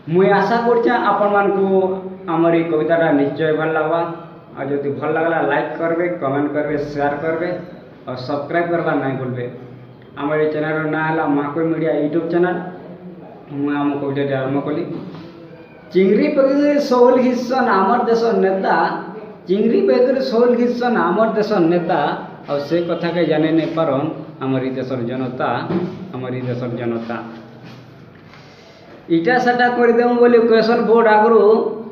मुई आशा करछे आपण मानकू आमर ये कविताटा निश्चय भल लगवा और जो भल लगला लाइक करबे, कमेंट करबे, शेयर करबे और सब्सक्राइब करवा नहीं भूलबे। आमर ये चैनल ना है महाकोई मीडिया यूट्यूब चैनल। मुझे आम कविता आरम्भ कली। चिंगरी पेगरी सोल हिस्सन आमर देश नेता, चिंगरी पेगरी सोल हिस्सन आमर देश नेता और से कथा के जाने नहीं पारन आमर देशर जनता, आमर देशर जनता। इटा साटा कर देमु बोली क्वेश्चन बोर्ड आगरू,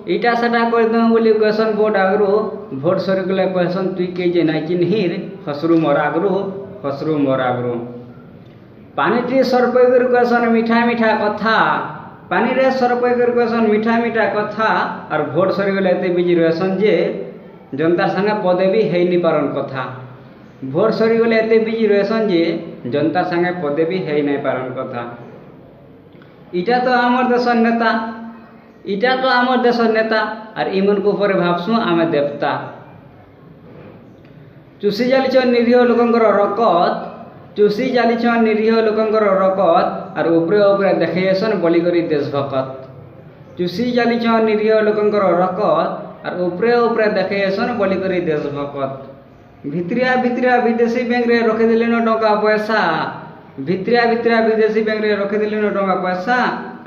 इटा साटा कर देमु बोली क्वेश्चन बोर्ड आगरू भोट सरी गले क्वेश्चन तुई के जे नाइ चिन्हिर हसरू मोर आगरू, हसरू मोर आगरू। पानी टी सरपय कर क्वेश्चन मीठा मीठा कथा, पानी रे सरपय कर क्वेश्चन मीठा मीठा कथा और भोट सरी गले एते बिजी रहसन जे जनता संगे पदे भी हेइ नि पारन कथा। भोट सरी गले एते बिजी रहसन जे जनता संगे पदे भी हेइ नै पारन कथा। इटा तो आमर देशर नेता, इटा तो आमर देशर नेता और इमन को ऊपर भाबसु आमे देवता। चुसी जालिछ निरीह लोकंकर रकत, चुसी जालिछ निरीह लोकंकर रकत और ऊपरे ऊपरे देखेसन बोली करी देशभक्त। चुसी जालिछ निरीह लोकंकर रकत और ऊपरे ऊपरे देखेसन बोली करी देशभक्त। भित्रिया भित्रिया विदेशी बैंक रे रखि देलेन टका पैसा, भित्रिया भित्रिया विदेशी बैंक रे रखि देलेन टका पैसा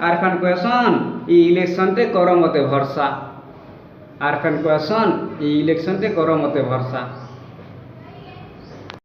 आर खान क्वेश्चन ई इलेक्शन ते कर मते भरसा, आर खान क्वेश्चन ई इलेक्शन ते कर मते भरसा।